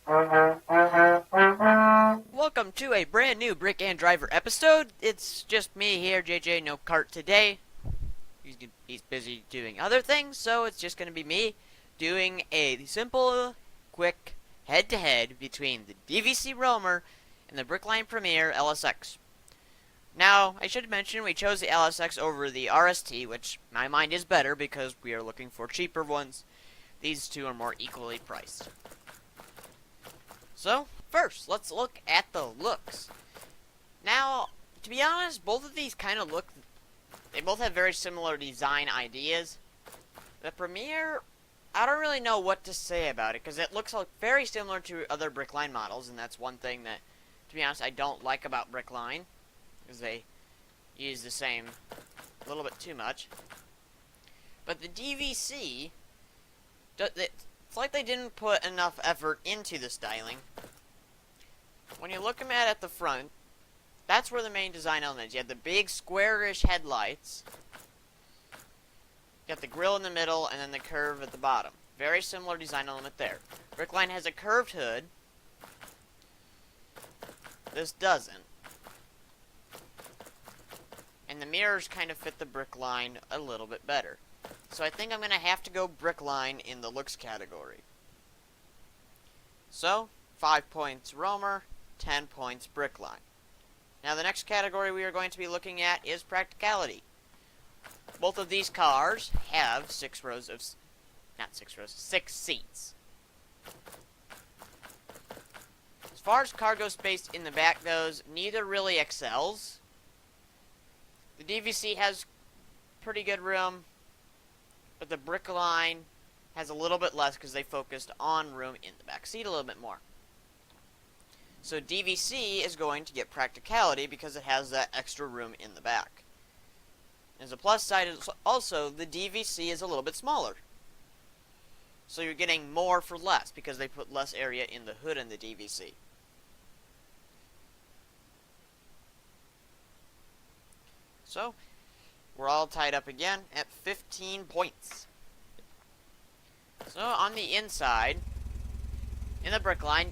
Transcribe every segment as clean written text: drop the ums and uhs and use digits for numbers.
Welcome to a brand new Brick and Driver episode. It's just me here, JJ, no cart today. He's busy doing other things, so it's just going to be me doing a simple, quick head-to-head between the DVC Roamer and the Brickline Premier LSX. Now, I should mention we chose the LSX over the RST, which in my mind is better because we are looking for cheaper ones. These two are more equally priced. So, first, let's look at the looks. Now, to be honest, both of these kind of they both have very similar design ideas. The Premier, I don't really know what to say about it, because it looks very similar to other Brickline models, and that's one thing that, to be honest, I don't like about Brickline, because they use the same a little bit too much. But the DVC, it's like they didn't put enough effort into the styling. When you look at the front, that's where the main design element is. You have the big squarish headlights. You got the grille in the middle, and then the curve at the bottom. Very similar design element there. Brickline has a curved hood. This doesn't. And the mirrors kind of fit the Brickline a little bit better. So I think I'm going to have to go Brickline in the looks category. So, 5 points Roamer, 10 points Brickline. Now the next category we are going to be looking at is practicality. Both of these cars have 6 seats. As far as cargo space in the back goes, neither really excels. The DVC has pretty good room, but the Brickline has a little bit less because they focused on room in the back seat a little bit more. So DVC is going to get practicality because it has that extra room in the back. As a plus side is also the DVC is a little bit smaller. So you're getting more for less because they put less area in the hood in the DVC. So we're all tied up again at 15 points. So on the inside, in the Brickline,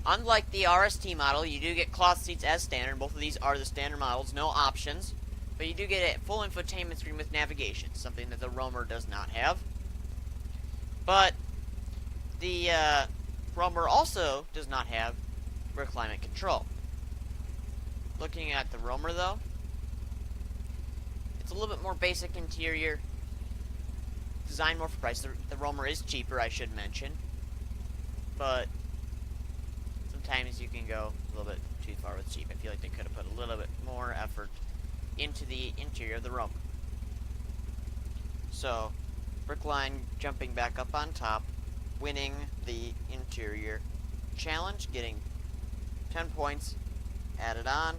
unlike the RST model, you do get cloth seats as standard. Both of these are the standard models, no options. But you do get a full infotainment screen with navigation, something that the Roamer does not have. But the Roamer also does not have rear climate control. Looking at the Roamer, though, it's a little bit more basic interior, designed more for price. The Roamer is cheaper, I should mention, but sometimes you can go a little bit too far with cheap. I feel like they could have put a little bit more effort into the interior of the Roamer. So, Brickline jumping back up on top, winning the interior challenge, getting 10 points added on.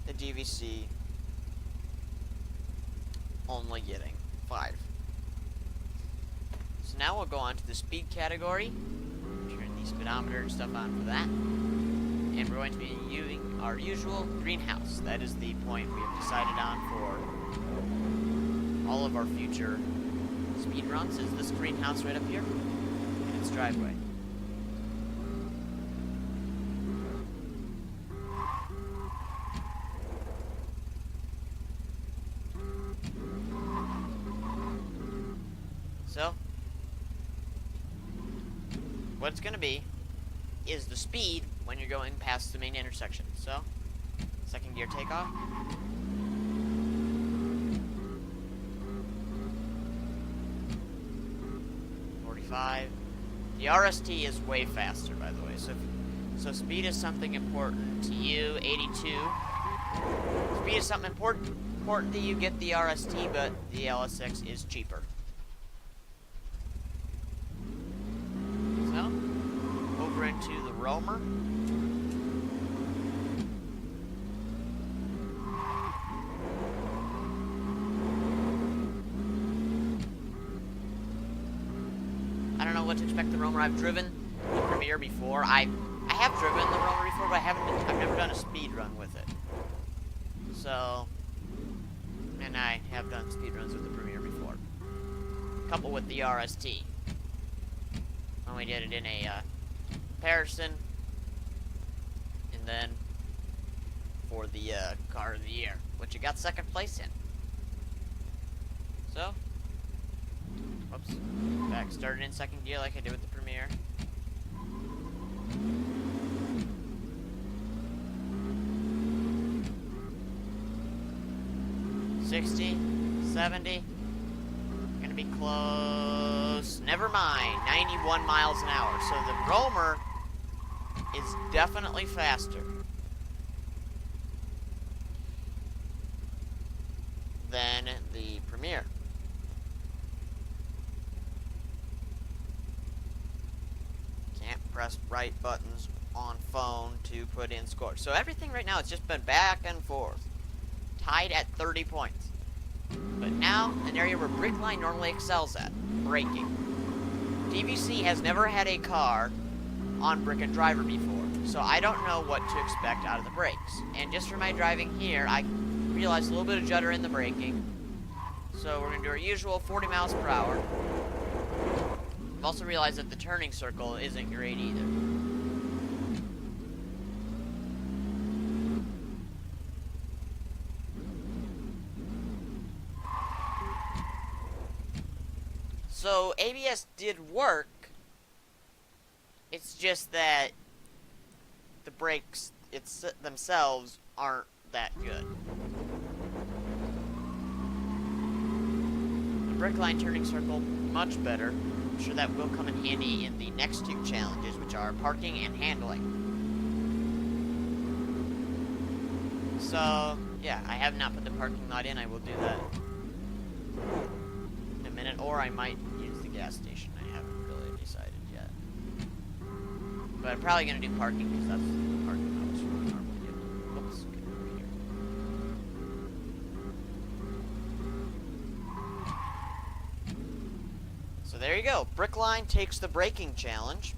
The DVC only getting 5. So now we'll go on to the speed category. Turn the speedometer and stuff on for that. And we're going to be using our usual greenhouse. That is the point we have decided on for all of our future speed runs, is this greenhouse right up here in its driveway. So, what it's going to be is the speed when you're going past the main intersection. So, second gear takeoff. The RST is way faster, by the way. So speed is something important to you. 82. Speed is something important to you. Get the RST, but the LSX is cheaper. So, over into the Roamer. I don't know what to expect the Roamer. I've driven the Premier before. I have driven the Roamer before, but I've never done a speed run with it. So, and I have done speed runs with the Premier before. A couple with the RST. when we did it in a comparison, and then for the car of the year, which it got second place in. So, whoops, back started in second gear like I did with the Premier. $60, $70, gonna be close. Never mind, 91 miles an hour. So the Roamer is definitely faster than the Premier. Can't press right buttons on phone to put in scores. So everything right now has just been back and forth. Tied at 30 points. But now, an area where Brickline normally excels at, braking. DVC has never had a car on Brick and Driver before, so I don't know what to expect out of the brakes. And just for my driving here, I realized a little bit of judder in the braking. So we're going to do our usual 40 miles per hour. I've also realized that the turning circle isn't great either. So ABS did work. It's just that the brakes themselves aren't that good. The Brickline turning circle, much better. I'm sure that will come in handy in the next two challenges, which are parking and handling. So, yeah, I have not put the parking lot in. I will do that in a minute, or I might use the gas station. I haven't really decided yet. But I'm probably going to do parking because that's the parking lots we normally do. Oops, get over here. So there you go. Brickline takes the braking challenge.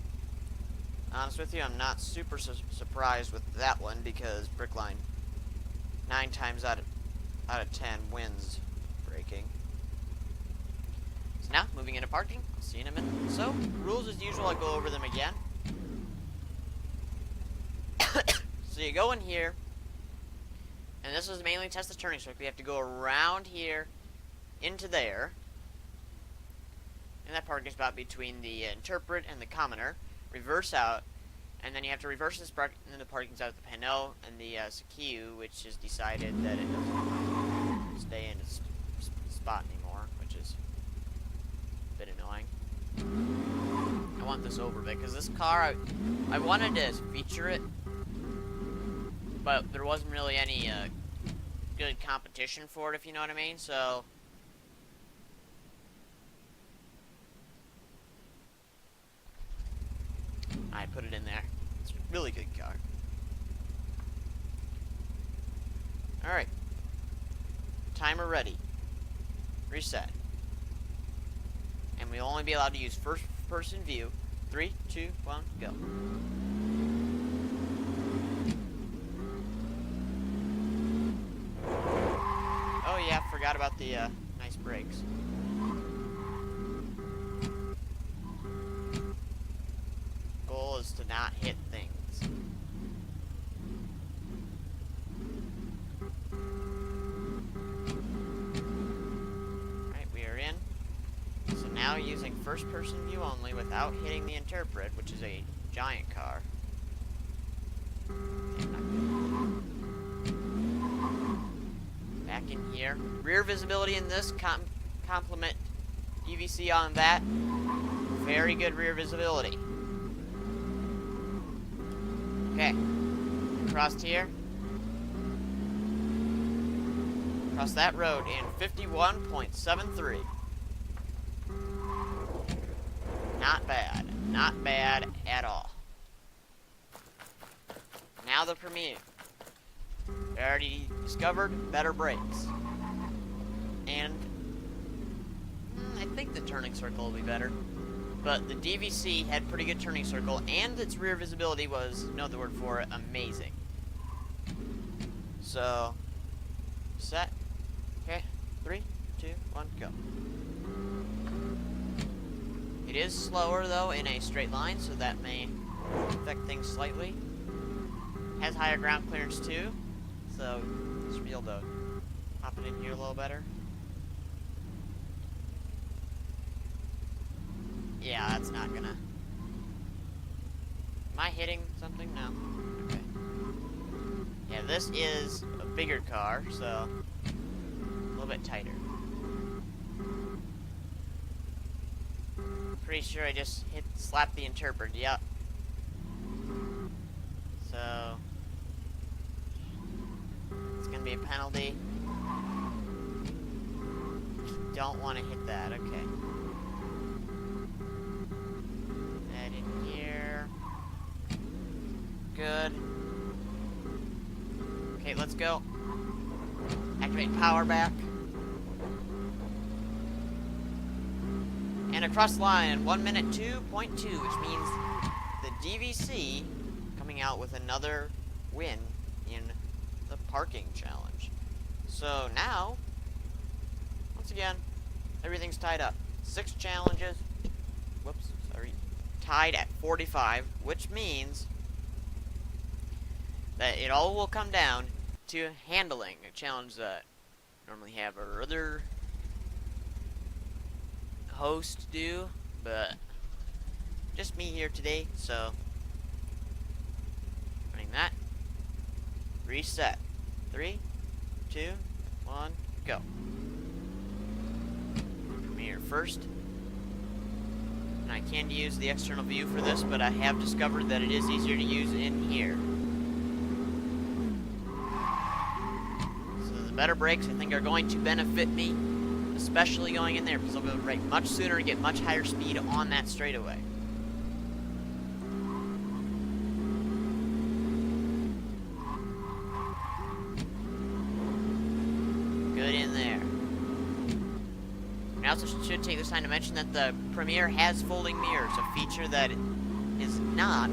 Honest with you, I'm not super surprised with that one because Brickline 9 times out of 10 wins braking. So now, moving into parking. I'll see you in a minute. So, rules as usual, I'll go over them again. So you go in here, and this is mainly test the turning circle. You have to go around here, into there, and that parking spot between the interpret and the commoner. Reverse out, and then you have to reverse this park, and then the parking's out at the Pinot and the Sekiu, which has decided that it doesn't stay in its spot anymore, which is a bit annoying. I want this over bit, because this car, I wanted to feature it, but there wasn't really any good competition for it, if you know what I mean, so I put it in there. It's a really good car. Alright. Timer ready. Reset. And we'll only be allowed to use first person view. 3, 2, 1, go. Oh yeah, forgot about the nice brakes. Goal is to not hit things. Alright, we are in. So now using first person view only without hitting the interpret, which is a giant car. Okay, not good. Back in here. Rear visibility in this, compliment DVC on that. Very good rear visibility. Okay, crossed here. Across that road in 51.73. Not bad. Not bad at all. Now the Premier. We already discovered better brakes. And I think the turning circle will be better. But the DVC had pretty good turning circle, and its rear visibility was, know the word for it, amazing. So, set. Okay, 3, 2, 1, go. It is slower, though, in a straight line, so that may affect things slightly. Has higher ground clearance, too, so should be able to hop it in here a little better. Yeah, that's not gonna... Am I hitting something? No. Okay. Yeah, this is a bigger car, so a little bit tighter. Pretty sure I just slapped the interpreter. Yep. So it's gonna be a penalty. Don't want to hit that. Okay. That in here. Good. Okay, let's go. Activate power back. And across the line, 1 minute 2.2, which means the DVC coming out with another win in the parking challenge. So now, once again, everything's tied up. 6 challenges, tied at 45, which means that it all will come down to handling, a challenge that normally have our other host do, but just me here today, so running that. Reset. 3, 2, 1, go. Premiere first. And I can use the external view for this, but I have discovered that it is easier to use in here. So the better brakes, I think, are going to benefit me, especially going in there, because I'll be able to brake much sooner and get much higher speed on that straightaway. Good in there. And I also should take this time to mention that the Premier has folding mirrors, a feature that is not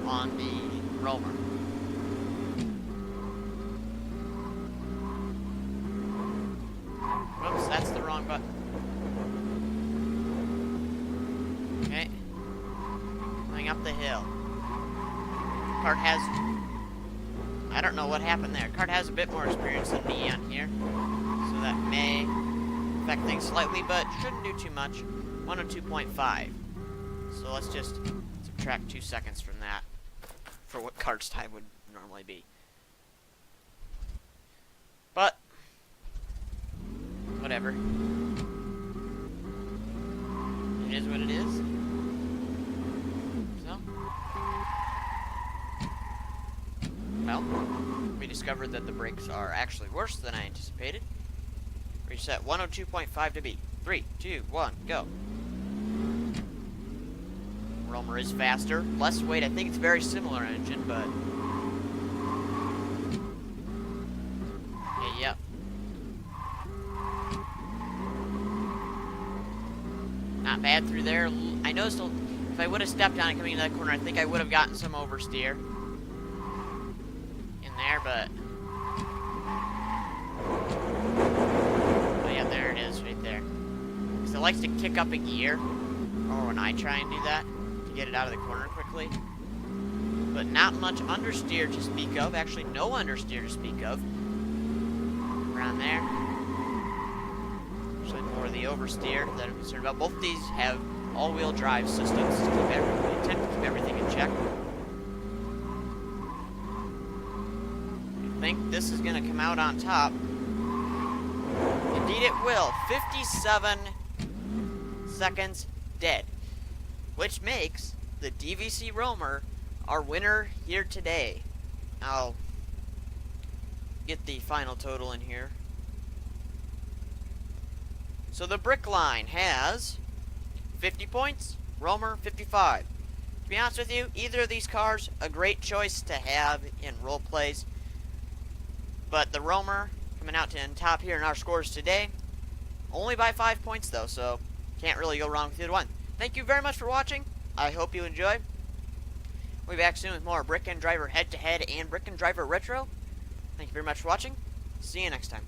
on the Roamer. Whoops, that's the wrong button. Okay. Going up the hill. Cart has... I don't know what happened there. Cart has a bit more experience than me on here, so that may affect things slightly, but shouldn't do too much. 102.5. So let's just subtract 2 seconds from that for what Cart's time would normally be. But whatever. It is what it is. So, well, we discovered that the brakes are actually worse than I anticipated. Reset 102.5 to be. 3, 2, 1, go. Roamer is faster, less weight. I think it's very similar engine, but yeah, yep. Not bad through there. I noticed if I would have stepped on it coming into that corner, I think I would have gotten some oversteer in there, but yeah, there it is right there. Because it likes to kick up a gear, or when I try and do that, to get it out of the corner quickly. But not much understeer to speak of. Actually, no understeer to speak of. Around there. Actually, more the oversteer that I'm concerned about. Both of these have all-wheel drive systems to keep attempt to keep everything in check. I think this is going to come out on top. Indeed it will. 57 seconds dead. Which makes the DVC Roamer our winner here today. I'll get the final total in here. So the Brick Line has 50 points, Roamer 55. To be honest with you, either of these cars, a great choice to have in role plays. But the Roamer coming out on top here in our scores today, only by 5 points though, so can't really go wrong with either one. Thank you very much for watching. I hope you enjoyed. We'll be back soon with more Brick and Driver Head-to-Head and Brick and Driver Retro. Thank you very much for watching. See you next time.